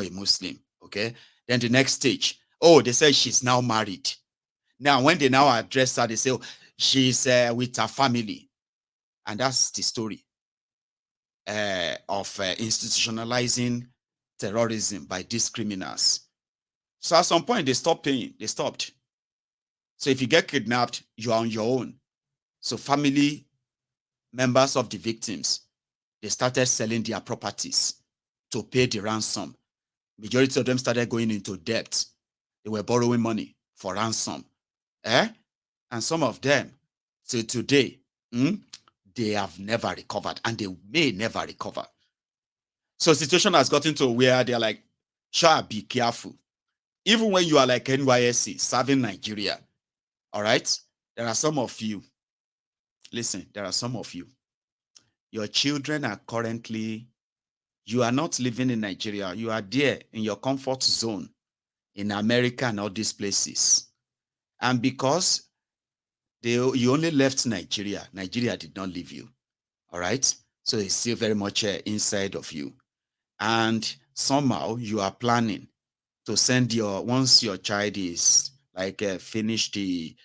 a Muslim, okay? Then the next stage, oh, they say she's now married. Now, when they now address her, they say, oh, she's with her family. And that's the story of institutionalizing terrorism by these criminals. So at some point, they stopped paying. They stopped. So if you get kidnapped, you are on your own. So family members of the victims, they started selling their properties to pay the ransom. Majority of them started going into debt. They were borrowing money for ransom. And some of them, till today, they have never recovered, and they may never recover. So situation has gotten to where they're like, sure, be careful. Even when you are like NYSC serving Nigeria, all right? There are some of you, listen, there are some of you, your children are currently, you are not living in Nigeria. You are there in your comfort zone in America and all these places. And because you only left Nigeria, Nigeria did not leave you, all right? So it's still very much inside of you. And somehow you are planning to send once your child is like finished the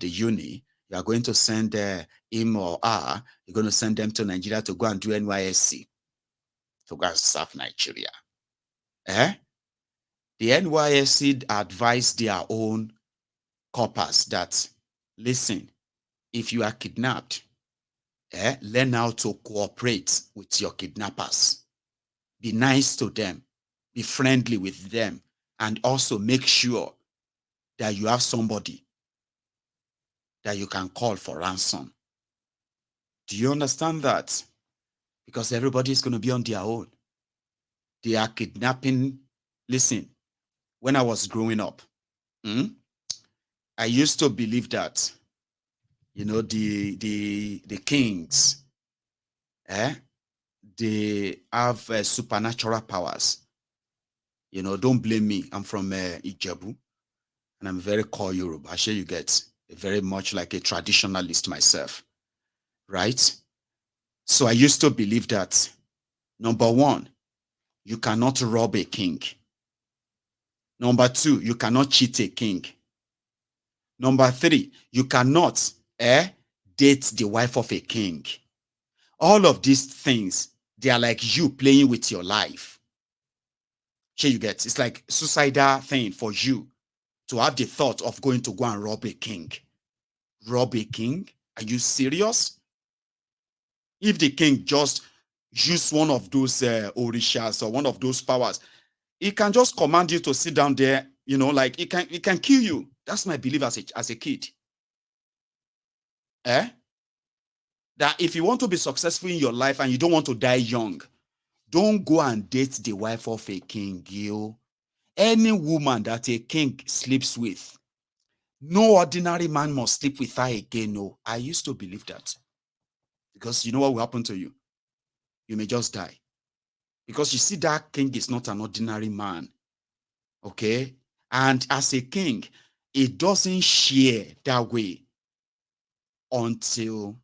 uni, you are going to send him or her, you're going to send them to Nigeria to go and do NYSC, to go and serve Nigeria. The NYSC advised their own corpers that, listen, if you are kidnapped, learn how to cooperate with your kidnappers. Be nice to them, be friendly with them, and also make sure that you have somebody that you can call for ransom. Do you understand that? Because everybody is going to be on their own. They are kidnapping. Listen, when I was growing up, I used to believe that, the kings, they have supernatural powers. Don't blame me. I'm from Ijebu, and I'm very core Yoruba. I'm sure you get very much like a traditionalist myself, right? So I used to believe that, number one, you cannot rob a king. Number two, you cannot cheat a king. Number three, you cannot date the wife of a king. All of these things, they are like you playing with your life. Here you get, it's like suicidal thing for you to have the thought of going to go and rob a king. Rob a king? Are you serious? If the king just use one of those orishas or one of those powers, he can just command you to sit down there, like he can kill you. That's my belief as a kid. That if you want to be successful in your life and you don't want to die young, don't go and date the wife of a king. Any woman that a king sleeps with, no ordinary man must sleep with her again. No, I used to believe that. Because you know what will happen to you? You may just die. Because you see, that king is not an ordinary man. Okay? And as a king, it doesn't share that way until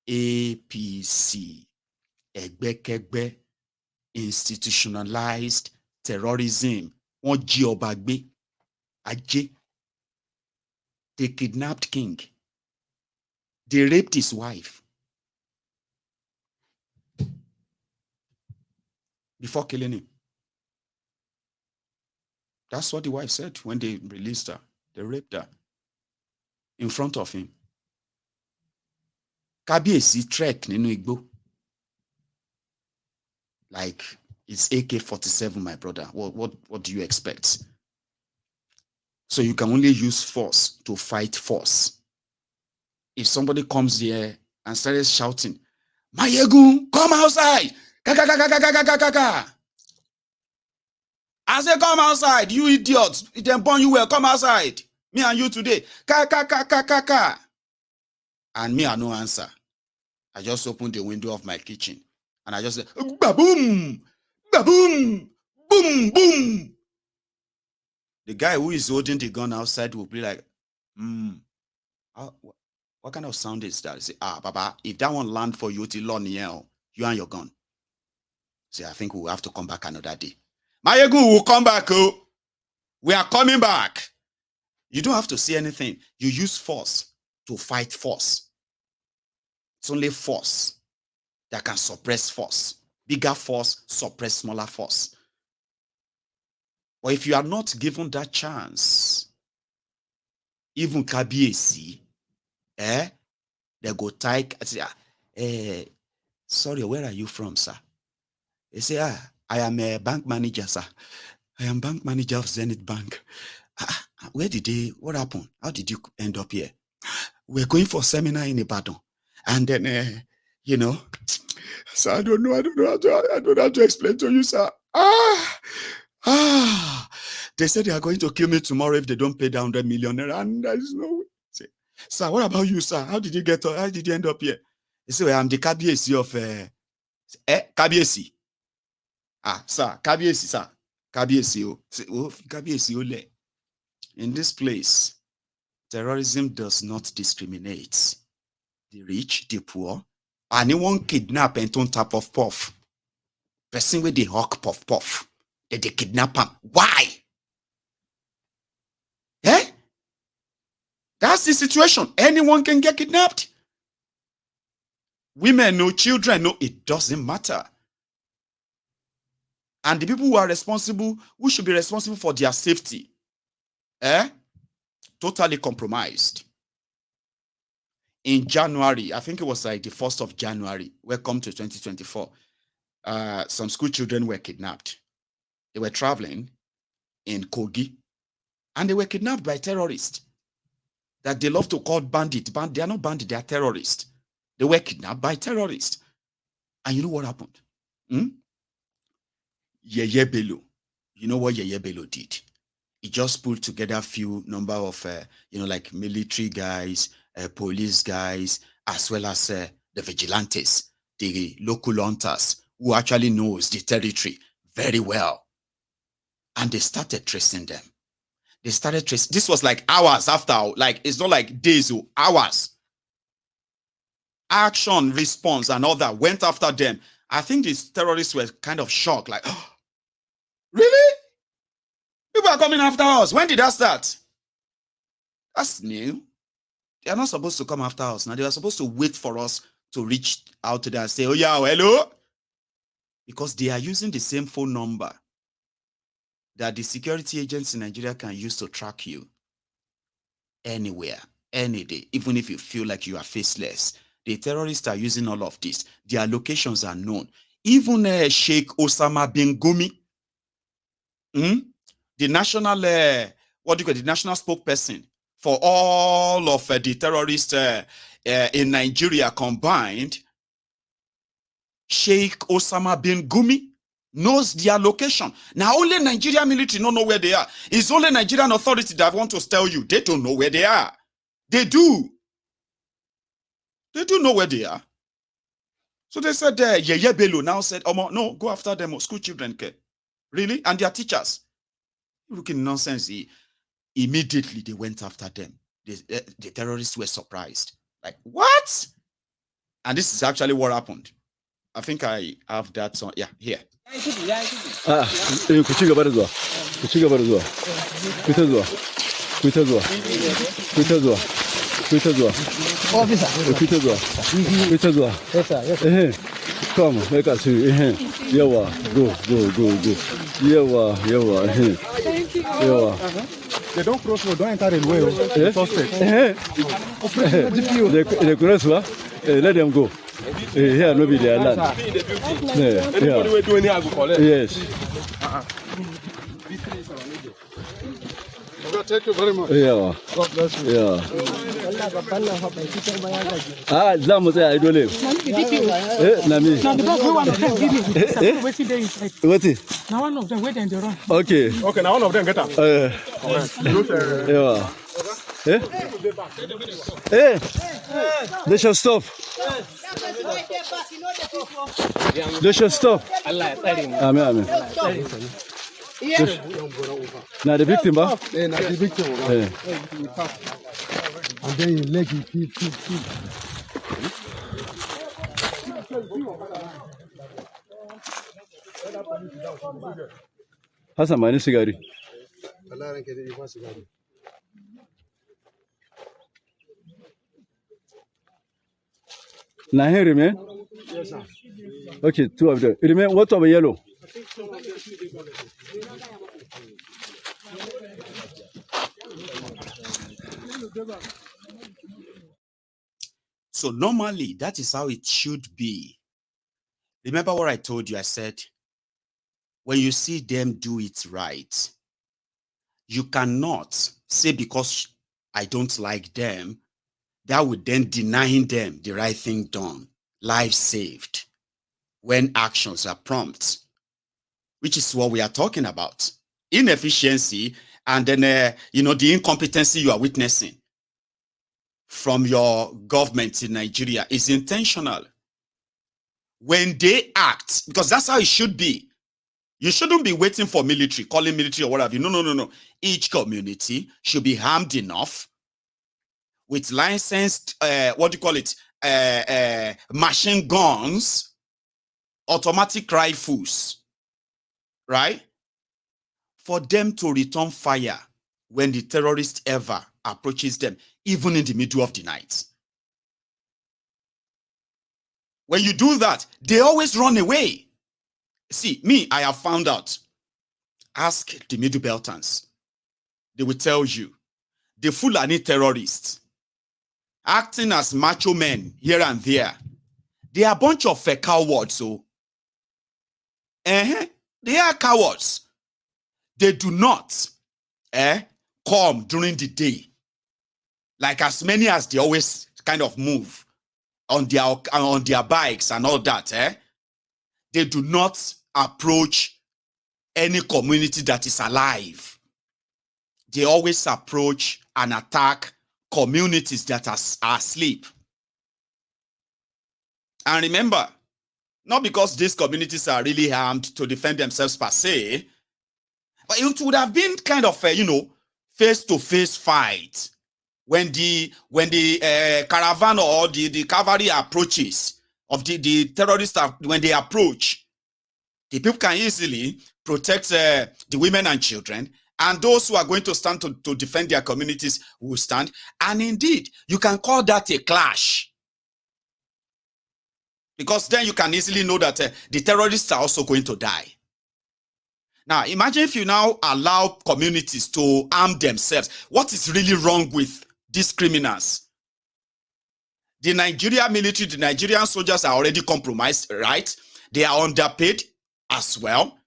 APC, Egbekegbe, institutionalized terrorism. Wọ́n jí ọba gbé, ajé. They kidnapped king. They raped his wife before killing him. That's what the wife said when they released her. They raped her in front of him. Kábíyèsí trek nínú igbó. Like, it's AK-47, my brother. What do you expect? So you can only use force to fight force. If somebody comes here and starts shouting, Mayegun, come outside! Kaka. I say, come outside, you idiots. It then burn you well, come outside. Me and you today. Kaka. And me, I no answer. I just opened the window of my kitchen and I just said, baboom, baboom, boom, boom. The guy who is holding the gun outside will be like, what kind of sound is that? I say, Baba, if that one land for you, you and your gun. Say, I think we'll have to come back another day. Mayegun will come back. Oh, we are coming back. You don't have to say anything. You use force to fight force. It's only force that can suppress force. Bigger force suppress smaller force. But if you are not given that chance, even Kabiesi, they go take, sorry, where are you from, sir? They say, I am a bank manager, sir. I am bank manager of Zenith Bank. What happened? How did you end up here? We're going for a seminar in Ibadan. And then, sir, I don't know how to explain to you, sir. They said they are going to kill me tomorrow if they don't pay down 100 million. And there is no way. Say, sir, what about you, sir? How did you end up here? They say, well, I'm the Kabiesi of Kabiesi. Sir, Kabiesi, sir. Kabiesi. Kabiesi. In this place, terrorism does not discriminate. The rich, the poor. Anyone kidnap and don't tap of puff. Person with the hawk puff. They kidnap him. Why? That's the situation. Anyone can get kidnapped. Women, no children, no, it doesn't matter. And the people who are responsible, who should be responsible for their safety, totally compromised. In January, I think it was like the 1st of January, welcome to 2024, some school children were kidnapped. They were traveling in Kogi, and they were kidnapped by terrorists that they love to call bandits. They are not bandits, they are terrorists. They were kidnapped by terrorists. And you know what happened? Yeye Bello. You know what Yeye Bello did? He just pulled together a few number of, like military guys, police guys, as well as the vigilantes, the local hunters, who actually knows the territory very well. And they started tracing them. They started tracing. This was like hours after, like, it's not like days or hours. Action, response, and all that went after them. I think these terrorists were kind of shocked, like, oh, really? People are coming after us. When did that start? That's new. They are not supposed to come after us. Now, they are supposed to wait for us to reach out to them and say, oh, yeah, hello? Because they are using the same phone number that the security agents in Nigeria can use to track you anywhere, any day, even if you feel like you are faceless. The terrorists are using all of this. Their locations are known. Even Sheikh Osama bin Gumi, the national, the national spokesperson for all of the terrorists in Nigeria combined, Sheikh Osama bin Gumi knows their location. Now, only Nigerian military don't know where they are. It's only Nigerian authority that want to tell you they don't know where they are. They do. They do know where they are. So they said, Yeye Bello now said, oh, no, go after them, school children. Really? And their teachers. Looking nonsense. Immediately they went after them. The terrorists were surprised. Like, what? And this is actually what happened. I think I have that on. Yeah, here. Come, make us see. Yawa, go. Yawa. Thank you. Yawa. They don't cross road, don't enter the way. They cross what? Let them go. Here, nobody their land. Yes. Thank you very much. Yeah. God bless you. Yeah. Zamu say I don't live. Nami. What is? Now one of them wait and they run. Okay. Now one of them get up. Yeah. They should stop. They should stop. Amen. Now the victim, the victim. And then you leg it, Hassan mani sigari. Now here remain. Yes, sir. Okay, two of them. Remain. What of yellow? So normally, that is how it should be. Remember what I told you? I said, when you see them do it right, you cannot say because I don't like them, that would then denying them the right thing done, life saved, when actions are prompt, which is what we are talking about. Inefficiency and then, the incompetency you are witnessing from your government in Nigeria is intentional. When they act, because that's how it should be. You shouldn't be waiting for military, calling military or whatever. No. Each community should be armed enough with licensed, machine guns, automatic rifles, right? For them to return fire when the terrorist ever approaches them, even in the middle of the night. When you do that, they always run away. See, me, I have found out. Ask the Middle Beltans. They will tell you. The Fulani terrorists, acting as macho men here and there, they are a bunch of cowards. So, they are cowards. They do not come during the day. Like as many as they always kind of move on their bikes and all that. They do not approach any community that is alive. They always approach and attack communities that are asleep. And remember, not because these communities are really armed to defend themselves per se, but it would have been kind of a, face-to-face fight when the caravan or the cavalry approaches of the terrorists, when they approach, the people can easily protect the women and children, and those who are going to stand to defend their communities will stand. And indeed, you can call that a clash. Because then you can easily know that the terrorists are also going to die. Now, imagine if you now allow communities to arm themselves. What is really wrong with these criminals? The Nigerian military, the Nigerian soldiers are already compromised, right? They are underpaid as well.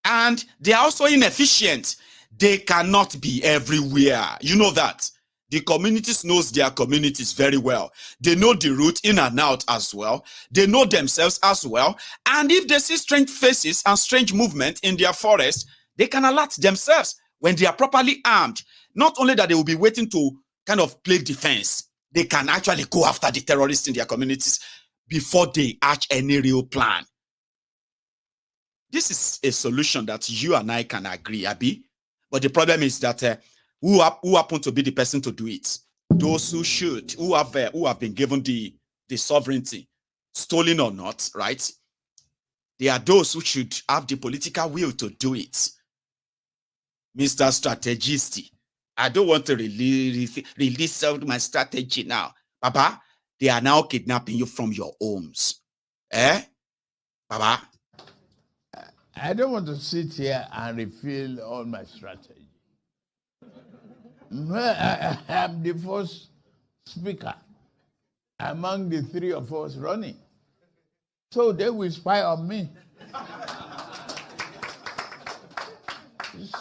And they are also inefficient. They cannot be everywhere. You know that. The communities knows their communities very well. They know the route in and out as well. They know themselves as well. And if they see strange faces and strange movement in their forest, they can alert themselves when they are properly armed. Not only that they will be waiting to kind of play defense, they can actually go after the terrorists in their communities before they hatch any real plan. This is a solution that you and I can agree, Abi. But the problem is that who happen to be the person to do it? Those who should, who have been given the sovereignty, stolen or not, right? They are those who should have the political will to do it. Mr. Strategist, I don't want to release my strategy now. Baba, they are now kidnapping you from your homes. Baba? I don't want to sit here and reveal all my strategy. I am the first speaker among the three of us running. So they will spy on me.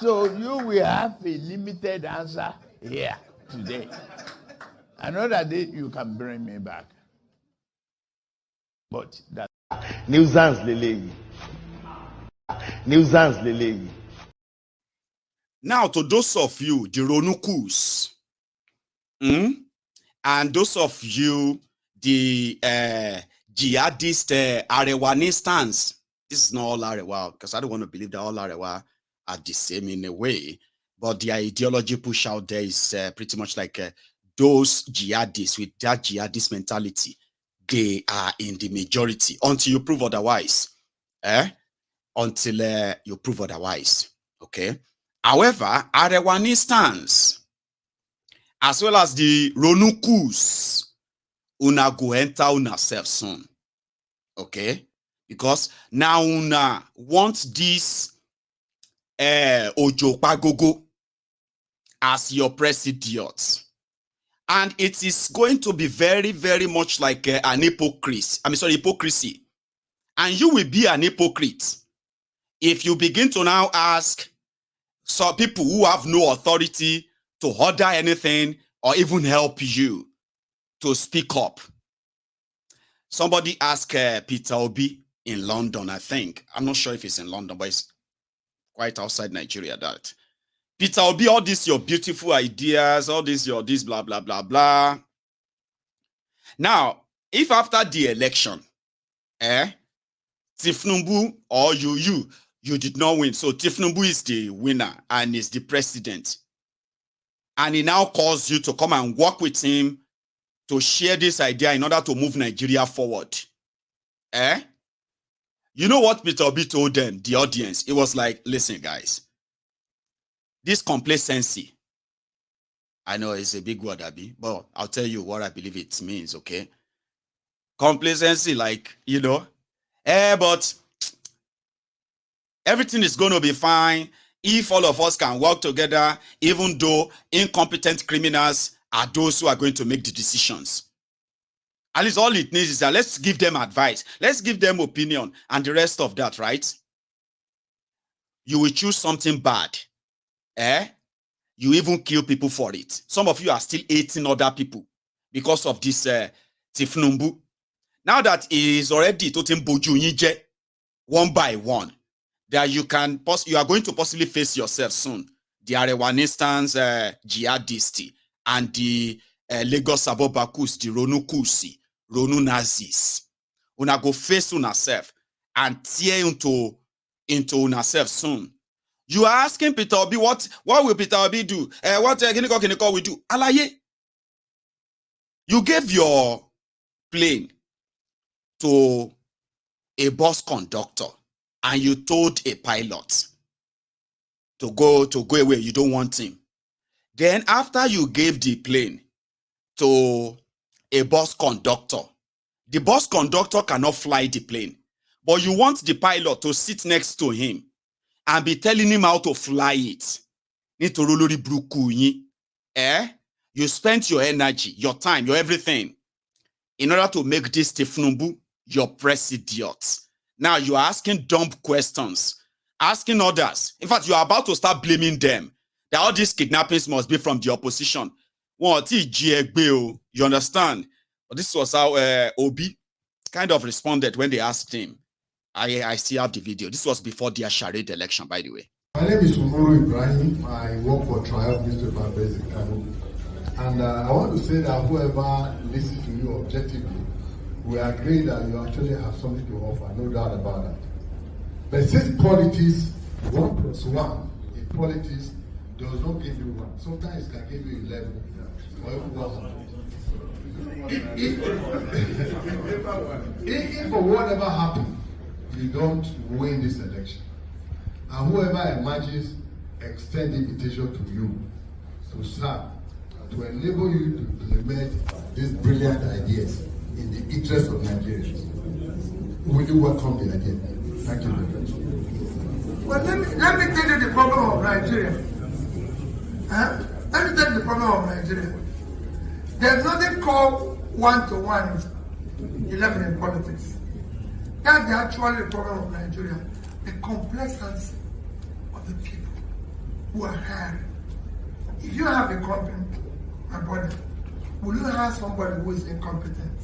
So you will have a limited answer here today. Another day you can bring me back. But that nuisance lele. Nuisance lele. Now, to those of you, the Ronukus, and those of you, the jihadist Arewanistans, this is not all Arewa, because I don't want to believe that all Arewa are the same in a way, but their ideology push out there is pretty much like those jihadists with that jihadist mentality. They are in the majority until you prove otherwise. Until you prove otherwise. Okay. However, Arewa instance, as well as the Ronukus, una go enter una self soon. Okay. Because now una want this Ojo Pagogo as your president. And it is going to be very, very much like an hypocrisy. And you will be an hypocrite if you begin to now ask some people who have no authority to order anything or even help you to speak up. Somebody asked Peter Obi in London, I think. I'm not sure if it's in London, but it's quite outside Nigeria, that Peter Obi, all these your beautiful ideas, all this your this blah, blah, blah, blah. Now, if after the election, Tifnumbu or you did not win. So Tifnumbu is the winner and is the president. And he now calls you to come and work with him to share this idea in order to move Nigeria forward. You know what Peter Obi told them, the audience? It was like, listen, guys, this complacency, I know it's a big word, Abi, but I'll tell you what I believe it means, okay? Complacency, like, you know, but everything is going to be fine if all of us can work together, even though incompetent criminals are those who are going to make the decisions. At least all it needs is that let's give them advice. Let's give them opinion and the rest of that, right? You will choose something bad. You even kill people for it. Some of you are still hating other people because of this Tifnumbu. Now that he is already toting Boju Nyije one by one, that you are going to possibly face yourself soon. The Arewa instance jihadisti and the Lagos Abobakus, the Ronu Kusi, Ronu Nazis. Una go face una self and tear into una self soon. You are asking Peter Obi, what will Peter Obi do? What Kiniko will do? Alaye, you gave your plane to a bus conductor and you told a pilot to go away. You don't want him. Then after you gave the plane to a bus conductor, the bus conductor cannot fly the plane, but you want the pilot to sit next to him and be telling him how to fly it. You spent your energy, your time, your everything in order to make this Tifnumbu your president. Now you are asking dumb questions, asking others. In fact, you are about to start blaming them that all these kidnappings must be from the opposition. You understand? But this was how Obi kind of responded when they asked him. I still have the video. This was before the Asharid election, by the way. My name is Umuru Ibrahim. I work for Triumph newspaper based in Kano. And I want to say that whoever listens to you objectively, we agree that you actually have something to offer, no doubt about that. But since politics, 1 + 1 in politics does not give you 1. Sometimes it can give you 11 or even 100. If for whatever happens, you don't win this election, and whoever emerges, extend invitation to you to serve, to enable you to implement these brilliant ideas in the interest of Nigerians. Will you welcome the idea? Thank you very much. Well, let me tell you the problem of Nigeria. Let me tell you the problem of Nigeria. There's nothing called 1-to-1 11 in politics. That's actually the problem of Nigeria. The complexity of the people who are hired. If you have a company, my brother, will you have somebody who is incompetent?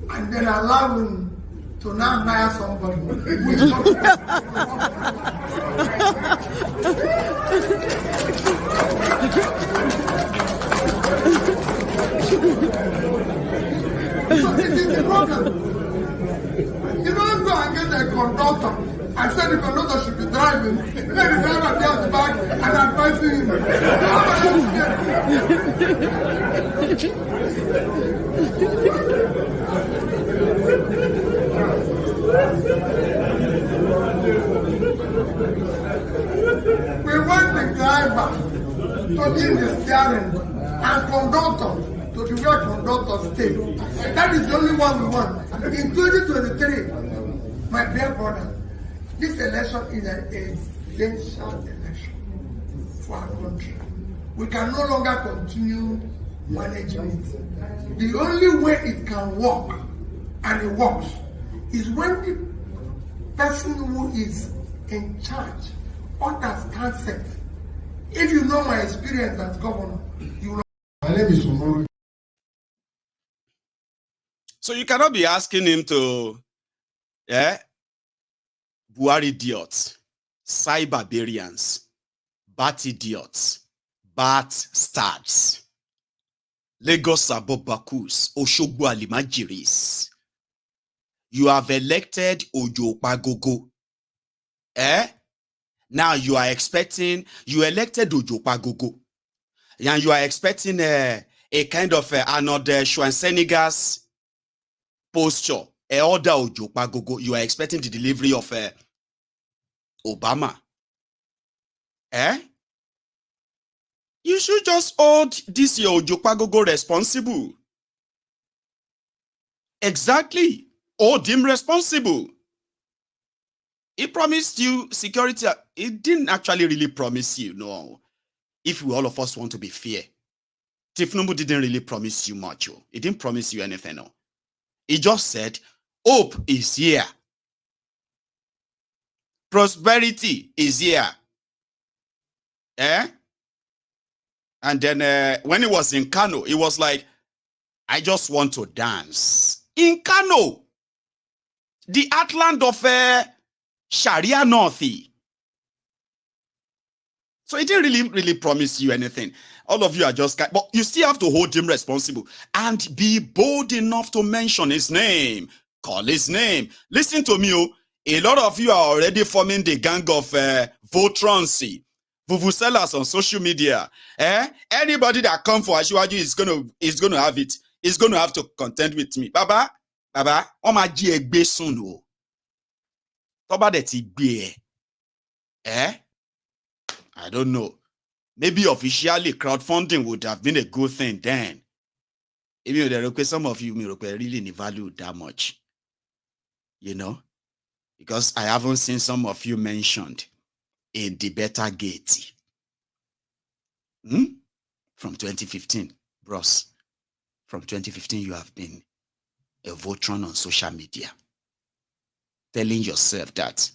And then allow him to now hire somebody who is competent? So this is the problem. You don't go and get a conductor and say the conductor should be driving, let the driver be at the back and advising him. We want the driver to be in the steering and conductor to be where conductors stay. That is the only one we want. In 2023, my dear brother, this election is an essential election for our country. We can no longer continue managing it. The only way it can work, and it works, is when the person who is in charge understands it. If you know my experience as governor, you know. My name is Umaru. So you cannot be asking him to, Buhari idiots, cyber barbarians, bat idiots, bat starts, Lagos Abobakus, Oshogbo Alimajiris. You have elected Ojo Pagogo. Now you elected Ojo Pagogo. And you are expecting a kind of another Schwarzenegger's posture. Order Ojo Pagogo. You are expecting the delivery of Obama. You should just hold this your Ojo Pagogo responsible. Exactly. Hold him responsible. He promised you security. He didn't actually really promise you, no. If we all of us want to be fair, Tifnubu didn't really promise you much. He didn't promise you anything. No. He just said, hope is here. Prosperity is here. And then when he was in Kano, he was like, I just want to dance. In Kano, the heartland of Sharia North. So he didn't really promise you anything. All of you are just, but you still have to hold him responsible and be bold enough to mention his name, call his name. Listen to me, a lot of you are already forming the gang of Votrancy, Vuvuzelas on social media. Anybody that come for Asiwaju is gonna have it. Is gonna have to contend with me. Baba, Oma ji egbe sun o. Toba de ti gbe I don't know. Maybe officially crowdfunding would have been a good thing then. Even some of you really value that much. You know? Because I haven't seen some of you mentioned in the Better Gate. From 2015, bros. From 2015, you have been a Votron on social media. Telling yourself that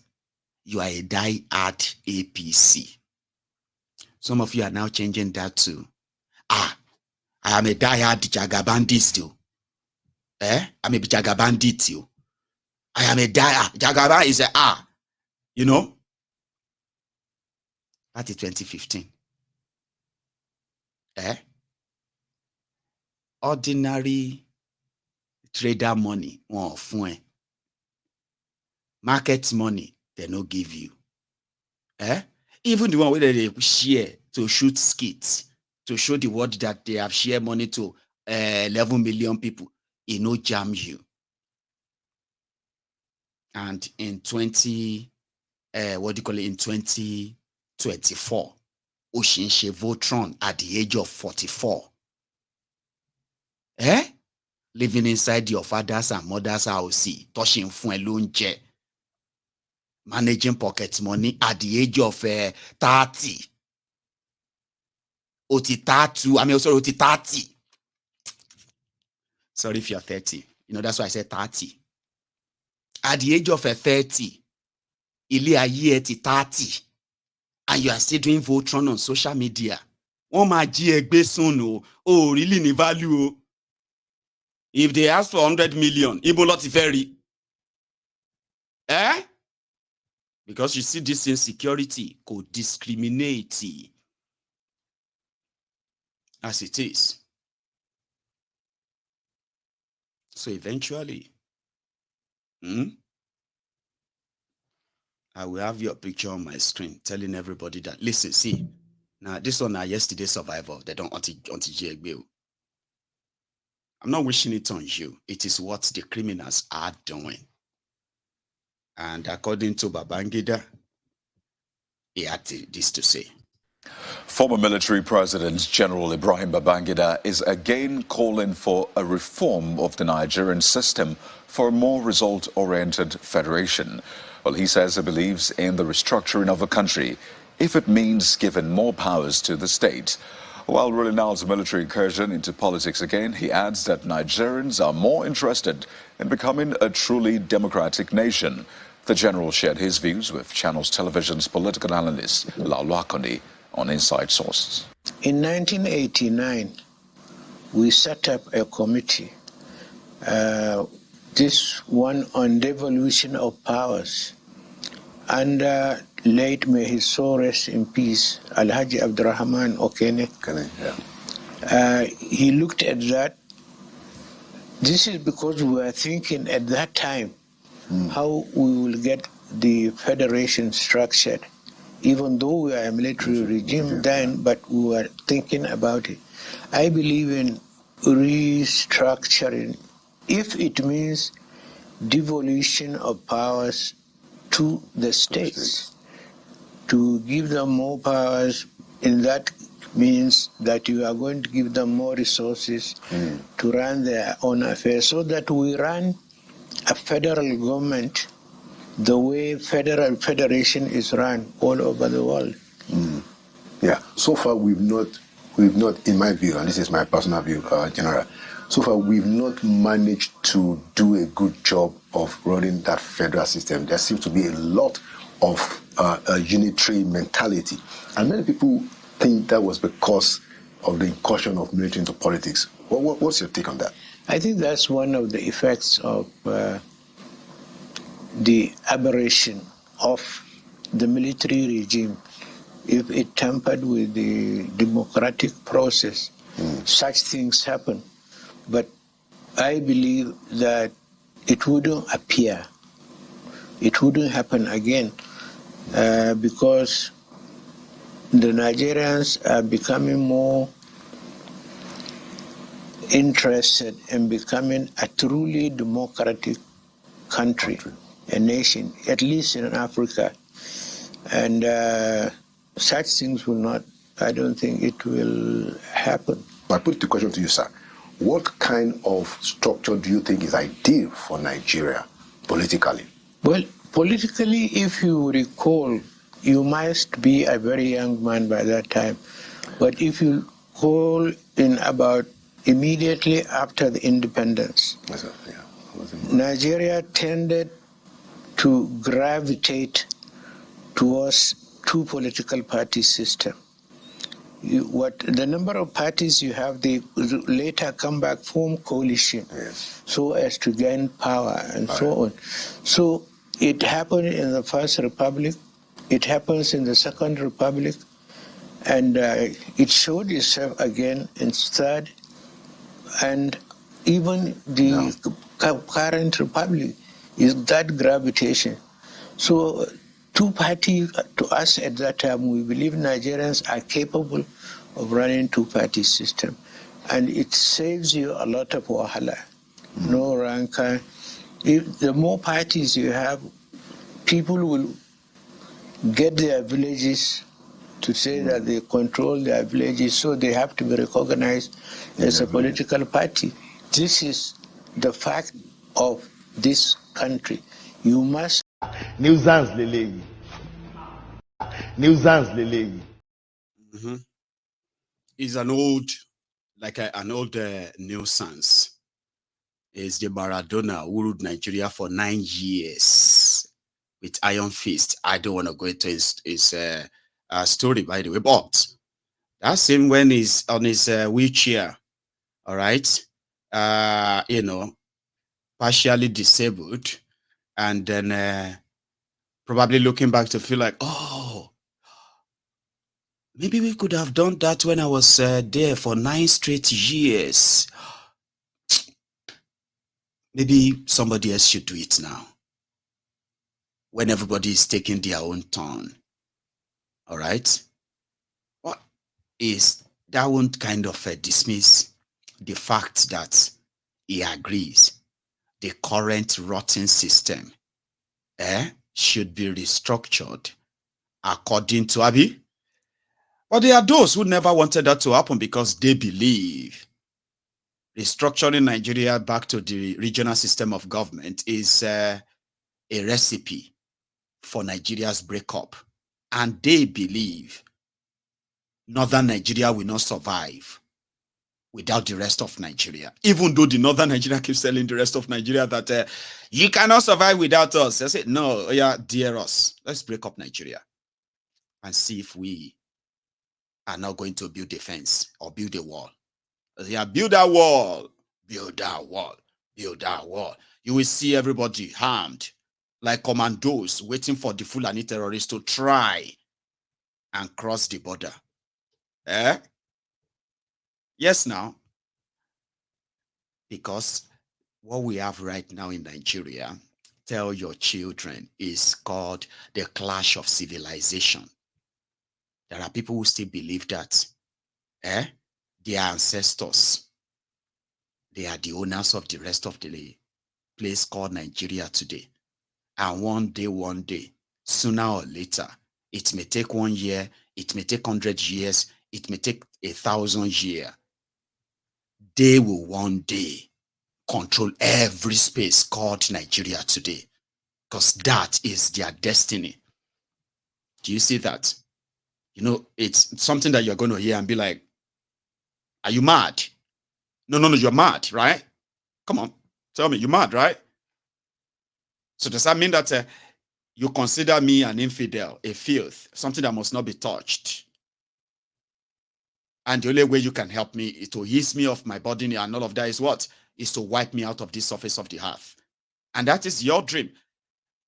you are a die-hard APC. Some of you are now changing that to, I am a die-hard Jagabandit still. I'm a Jagabandit too. I am a die-hard. Jagaba is a you know? That is 2015. Ordinary trader money, market money, they no give you. Even the one where they share to shoot skits, to show the world that they have shared money to 11 million people, it no jam you. And in 2024, Oshinshe Votron at the age of 44. Living inside your father's and mother's house, touching fun lunche, managing pocket money at the age of 30. Oti 30. Sorry if you're 30. You know, that's why I said 30. At the age of 30, ili aye ti 30, and you are still doing Votron on social media. Oh, really ni value. If they ask for 100 million, ibo lot very. Because you see this insecurity could discriminate as it is. So eventually, I will have your picture on my screen telling everybody that, listen, see, now this one are yesterday survivor. They don't want to I'm not wishing it on you. It is what the criminals are doing. And according to Babangida, he had this to say. Former military President General Ibrahim Babangida is again calling for a reform of the Nigerian system for a more result-oriented federation. Well, he says he believes in the restructuring of the country if it means giving more powers to the state. While ruling out a military incursion into politics again, he adds that Nigerians are more interested in becoming a truly democratic nation. The general shared his views with Channels Television's political analyst Laulu Akoni on Inside Sources. In 1989, we set up a committee, this one on devolution of powers, under late, may his soul rest in peace, Alhaji Abdurrahman Okene. He looked at that. This is because we were thinking at that time how we will get the federation structured. Even though we are a military regime then, but we were thinking about it. I believe in restructuring if it means devolution of powers to the states, to give them more powers. In that means that you are going to give them more resources to run their own affairs, so that we run a federal government the way federal federation is run all over the world. Yeah, so far we've not, in my view, and this is my personal view, General, so far we've not managed to do a good job of running that federal system. There seems to be a lot of a unitary mentality, and many people think that was because of the incursion of military into politics. What's your take on that? I think that's one of the effects of the aberration of the military regime. If it tampered with the democratic process, such things happen. But I believe that it wouldn't appear, it wouldn't happen again, because the Nigerians are becoming more interested in becoming a truly democratic country. A nation, at least in Africa. And such things will not, I don't think it will happen. I put the question to you, sir. What kind of structure do you think is ideal for Nigeria politically? Well, politically, if you recall, you must be a very young man by that time. But if you recall, in about immediately after the independence, Yes, sir. Yeah. Nigeria tended to gravitate towards two political party system. The number of parties you have, they later come back, form coalition, so as to gain power and so on. So it happened in the First Republic, it happens in the Second Republic, and it showed itself again in Third, and even the current Republic is that gravitation. So two-party, to us at that time, we believe Nigerians are capable of running two-party system. And it saves you a lot of wahala, no rancor. If the more parties you have, people will get their villages to say that they control their villages, so they have to be recognized as a political party. This is the fact of this country. You must. Nuisance lele. Nuisance lele. It's an old, an old nuisance. It's the Maradona who ruled Nigeria for 9 years with iron fist. I don't want to go into his story, by the way, but that's him when he's on his wheelchair, all right, partially disabled, and then probably looking back to feel like, oh, maybe we could have done that when I was there for 9 straight years. Maybe somebody else should do it now, when everybody is taking their own turn. All right? What is that? Won't kind of dismiss the fact that he agrees the current rotten system should be restructured according to Abi. But there are those who never wanted that to happen because they believe restructuring Nigeria back to the regional system of government is a recipe for Nigeria's breakup. And they believe northern Nigeria will not survive without the rest of Nigeria. Even though the northern Nigeria keeps telling the rest of Nigeria that you cannot survive without us. I say, no, yeah, dear us. Let's break up Nigeria and see if we are not going to build a fence or build a wall. Yeah, build that wall, build that wall, build that wall. You will see everybody armed like commandos waiting for the Fulani terrorists to try and cross the border. Yes, now. Because what we have right now in Nigeria, tell your children, is called the clash of civilization. There are people who still believe that their ancestors, they are the owners of the rest of the place called Nigeria today. And one day, sooner or later, it may take 1 year, it may take 100 years, it may take 1,000 years. They will one day control every space called Nigeria today, because that is their destiny. Do you see that? You know, it's something that you're going to hear and be like, are you mad? No, you're mad, right? Come on, tell me, you're mad, right? So does that mean that you consider me an infidel, a filth, something that must not be touched? And the only way you can help me is to ease me of my burden and all of that is what? Is to wipe me out of the surface of the earth. And that is your dream.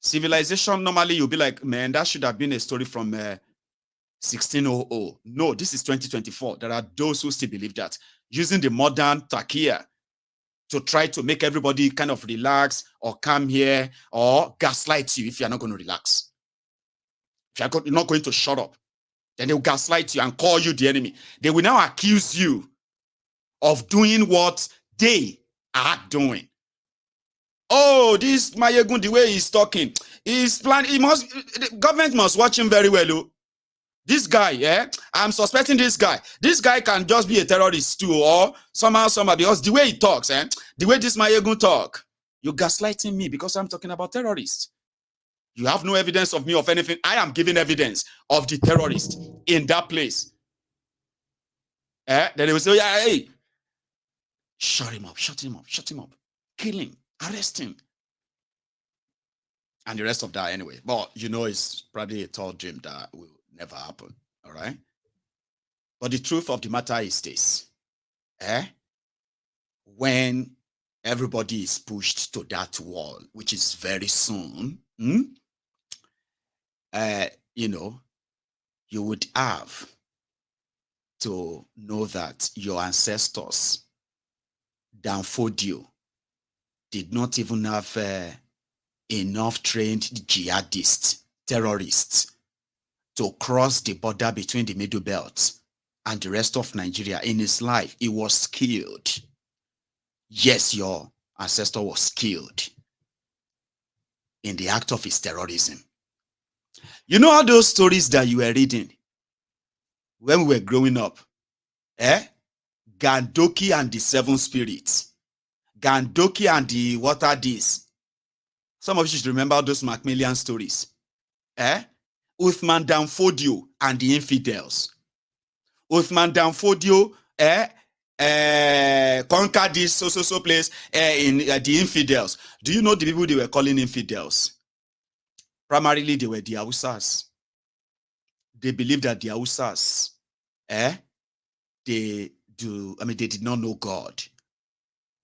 Civilization, normally you'll be like, man, that should have been a story from 1600. No, this is 2024. There are those who still believe that. Using the modern takia to try to make everybody kind of relax or come here or gaslight you if you're not going to relax. If you're not going to shut up, then they'll gaslight you and call you the enemy. They will now accuse you of doing what they are doing. Oh, this Mayegun, the way he's talking, he's planning. The government must watch him very well. Oh. This guy, I'm suspecting this guy. This guy can just be a terrorist too, or somehow, because the way he talks, the way this Mayegun talk, you're gaslighting me because I'm talking about terrorists. You have no evidence of me of anything. I am giving evidence of the terrorist in that place. Then they will say, yeah, hey, shut him up, kill him, arrest him. And the rest of that anyway. But you know, it's probably a tall dream that will never happen. All right. But the truth of the matter is this. When everybody is pushed to that wall, which is very soon, you know, you would have to know that your ancestors, Danfodio, did not even have enough trained jihadists, terrorists, to cross the border between the Middle Belt and the rest of Nigeria. In his life, he was killed. Yes, your ancestor was killed in the act of his terrorism. You know all those stories that you were reading when we were growing up? Gandoki and the Seven Spirits. Gandoki and the what are these? Some of you should remember those Macmillan stories. Uthman Danfodio and the Infidels. Uthman Danfodio conquered this so place in the Infidels. Do you know the people they were calling infidels? Primarily, they were the Hausas. They believed that the Hausas, they did not know God.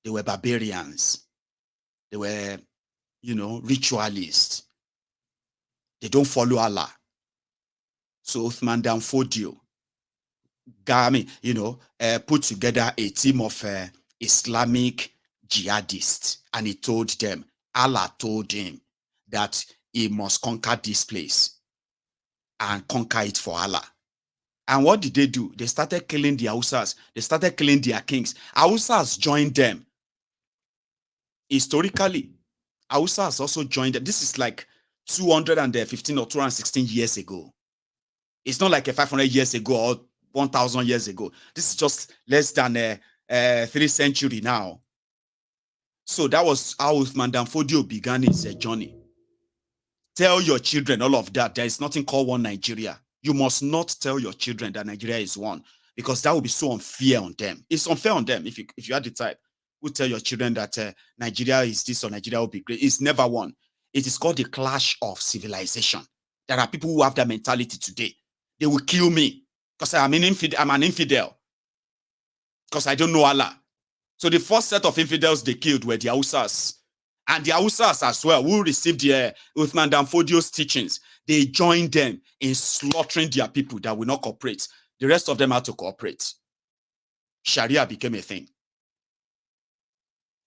They were barbarians. They were, ritualists. They don't follow Allah. So Uthman Danfodio, put together a team of Islamic jihadists, and he told them, Allah told him that he must conquer this place and conquer it for Allah. And what did they do? They started killing the Hausas. They started killing their kings. Hausas joined them. Historically, Hausas also joined them. This is like 215 or 216 years ago. It's not like a 500 years ago or 1,000 years ago. This is just less than 3 centuries now. So that was how Uthman Dan Fodio began his journey. Tell your children all of that. There is nothing called one Nigeria. You must not tell your children that Nigeria is one, because that will be so unfair on them. It's unfair on them if you are the type who tell your children that Nigeria is this or Nigeria will be great. It's never one. It is called the clash of civilization. There are people who have that mentality today. They will kill me because I'm an infidel. Because I don't know Allah. So the first set of infidels they killed were the Hausas. And the Hausas as well, who received the Uthman Dan Fodio's teachings, they joined them in slaughtering their people that will not cooperate. The rest of them had to cooperate. Sharia became a thing.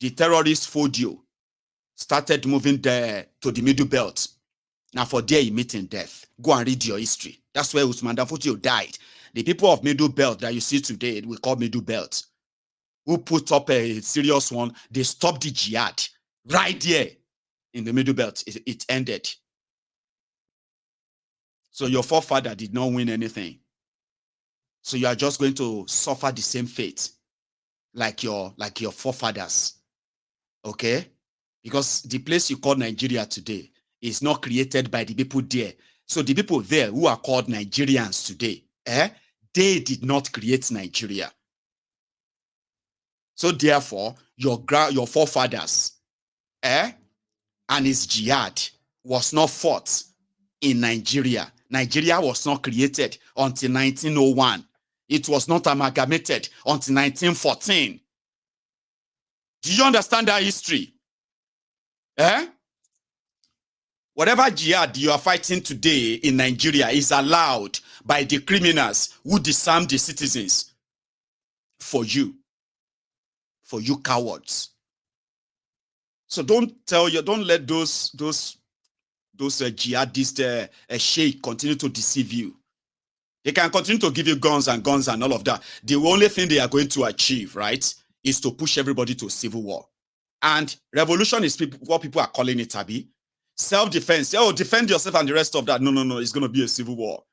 The terrorist Fodio started moving there to the Middle Belt. Now for there he met in death. Go and read your history. That's where Uthman Dan Fodio died. The people of Middle Belt that you see today, we call Middle Belt, who put up a serious one, they stopped the jihad right there in the Middle Belt. It ended. So your forefather did not win anything. So you are just going to suffer the same fate like your forefathers. Okay? Because the place you call Nigeria today is not created by the people there. So the people there who are called Nigerians today, they did not create Nigeria. So therefore, your forefathers, and his jihad was not fought in Nigeria. Nigeria was not created until 1901. It was not amalgamated until 1914. Do you understand that history? Whatever jihad you are fighting today in Nigeria is allowed by the criminals who disarm the citizens for you cowards. So don't let those jihadist sheikh continue to deceive you. They can continue to give you guns and all of that. The only thing they are going to achieve, right, is to push everybody to civil war. And revolution is what people are calling it, Abi. Self-defense. Oh, defend yourself and the rest of that. No. It's going to be a civil war.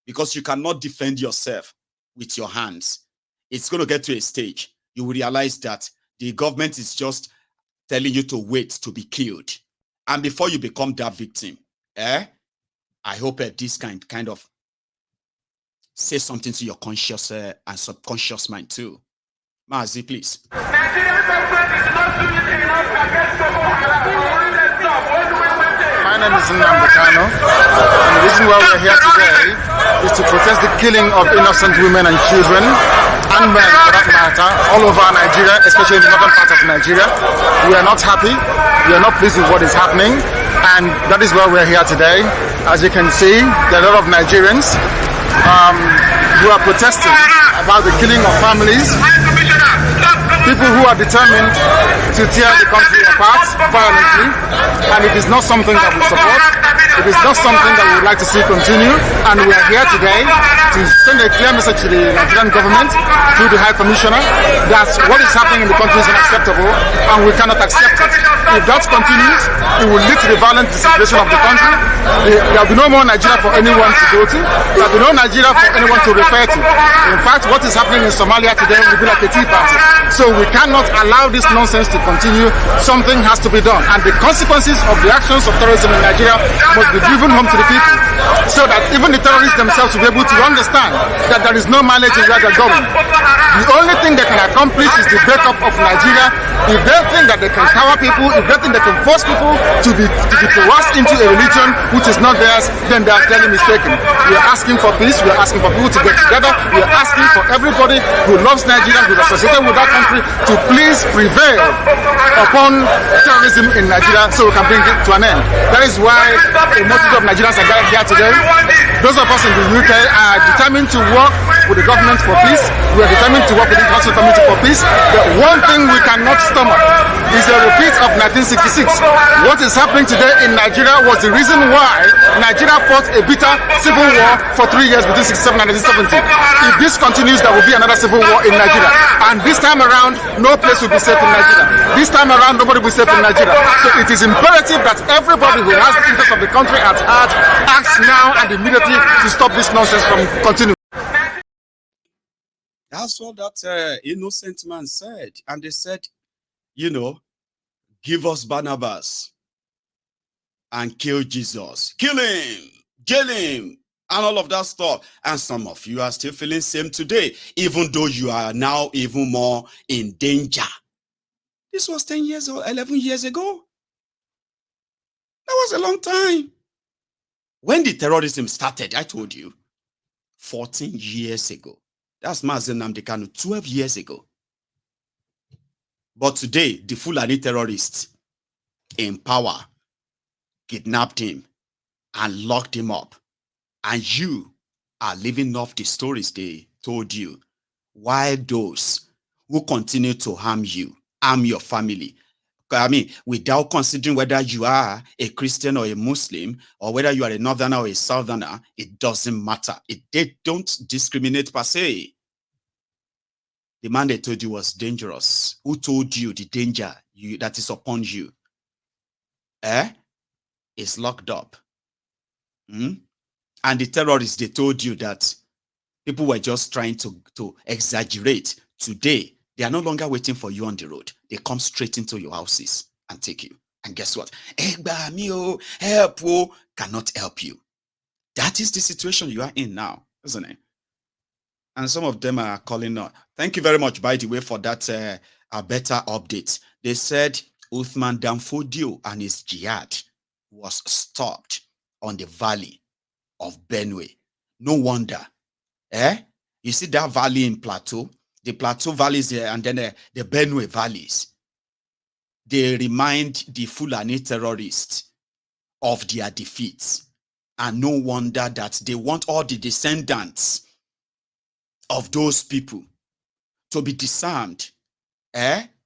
Because you cannot defend yourself with your hands. It's going to get to a stage. You will realize that the government is just telling you to wait to be killed. And before you become that victim, I hope this kind of say something to your conscious and subconscious mind too. Mazi, please. My name is Nnamdi. And the reason why we're here today is to protest the killing of innocent women and children, and men for that matter, all over Nigeria, especially in the northern part of Nigeria. We are not happy. We are not pleased with what is happening. And that is why we're here today. As you can see, there are a lot of Nigerians who are protesting about the killing of families. People who are determined to tear the country apart violently, and it is not something that we support. It is not something that we would like to see continue, and we are here today to send a clear message to the Nigerian government through the High Commissioner that what is happening in the country is unacceptable, and we cannot accept it. If that continues, it will lead to the violent disintegration of the country. There will be no more Nigeria for anyone to go to. There will be no Nigeria for anyone to refer to. In fact, what is happening in Somalia today will be like a tea party. So we cannot allow this nonsense to continue. Something has to be done. And the consequences of the actions of terrorism in Nigeria must be driven home to the people, so that even the terrorists themselves will be able to understand that there is no mileage in where they're going. The only thing they can accomplish is the breakup of Nigeria. If they think that they can cower people, if they think they can force people to be coerced into a religion which is not theirs, then they are clearly mistaken. We are asking for peace. We are asking for people to get together. We are asking for everybody who loves Nigeria, who is associated with that country, to please prevail upon terrorism in Nigeria so we can bring it to an end. That is why a multitude of Nigerians are gathered here today. Those of us in the UK are determined to work with the government for peace. We are determined to work with the international community for peace. The one thing we cannot stomach is a repeat of 1966. What is happening today in Nigeria was the reason why Nigeria fought a bitter civil war for 3 years between 1967 and 1970. If this continues, there will be another civil war in Nigeria. And this time around, no place will be safe in Nigeria. This time around, nobody will be safe in Nigeria. So it is imperative that everybody who has the interest of the country at heart acts now and immediately to stop this nonsense from continuing. That's what that innocent man said. And they said, you know, give us Barnabas and kill Jesus. Kill him, jail him, and all of that stuff. And some of you are still feeling same today, even though you are now even more in danger. This was 10 years or 11 years ago. That was a long time. When the terrorism started, I told you, 14 years ago. That's Mazen Nnamdi Kanu, 12 years ago. But today, the Fulani terrorists in power kidnapped him and locked him up. And you are living off the stories they told you. While those who continue to harm you, harm your family, I mean, without considering whether you are a Christian or a Muslim, or whether you are a Northerner or a Southerner, it doesn't matter. They don't discriminate per se. The man they told you was dangerous. Who told you the danger that is upon you? Is locked up. And the terrorists, they told you that people were just trying to exaggerate. Today, they are no longer waiting for you on the road. They come straight into your houses and take you. And guess what? Help cannot help you. That is the situation you are in now, isn't it? And some of them are calling out. Thank you very much, by the way, for that a better update. They said Uthman Danfodio and his jihad was stopped on the valley of Benue. No wonder. You see that valley in Plateau? The Plateau valleys and then the Benue valleys. They remind the Fulani terrorists of their defeats. And no wonder that they want all the descendants of those people to be disarmed,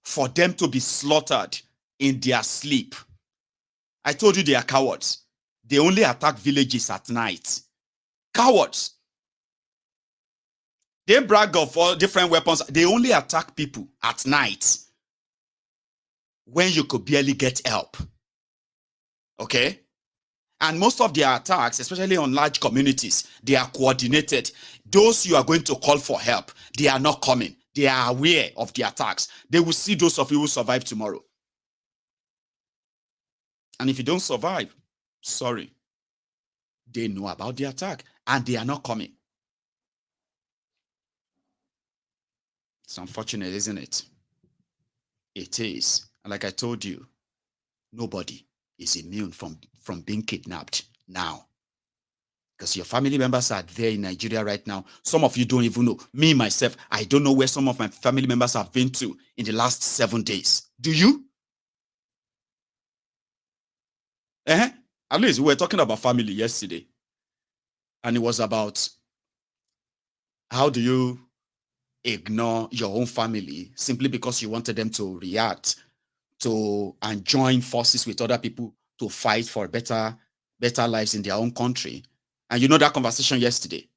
for them to be slaughtered in their sleep. I told you they are cowards. They only attack villages at night. Cowards. They brag of all different weapons. They only attack people at night when you could barely get help. Okay? And most of their attacks, especially on large communities, they are coordinated. Those you are going to call for help, they are not coming. They are aware of the attacks. They will see those of you who survive tomorrow. And if you don't survive, sorry. They know about the attack and they are not coming. It's unfortunate, isn't it? It is. And like I told you, nobody is immune from being kidnapped now. Because your family members are there in Nigeria right now. Some of you don't even know. Me, myself, I don't know where some of my family members have been to in the last 7 days. Do you? At least we were talking about family yesterday. And it was about how do you ignore your own family simply because you wanted them to react to and join forces with other people to fight for better lives in their own country. And you know that conversation yesterday.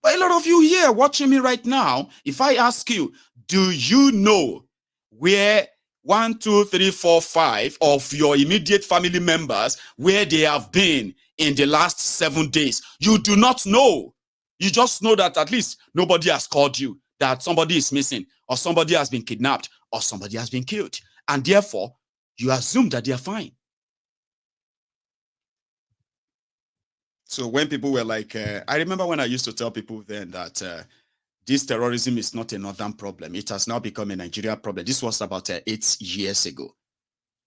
But a lot of you here watching me right now, if I ask you, do you know where 1, 2, 3, 4, 5 of your immediate family members, where they have been in the last 7 days? You do not know. You just know that at least nobody has called you, that somebody is missing, or somebody has been kidnapped, or somebody has been killed. And therefore, you assume that they are fine. So when people were like, I remember when I used to tell people then that this terrorism is not a northern problem. It has now become a Nigeria problem. This was about 8 years ago.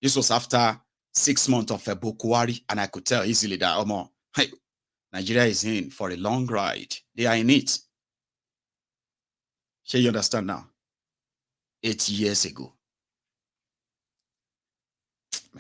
This was after 6 months of Bukwari, and I could tell easily that Nigeria is in for a long ride. They are in it. Shall you understand now? 8 years ago.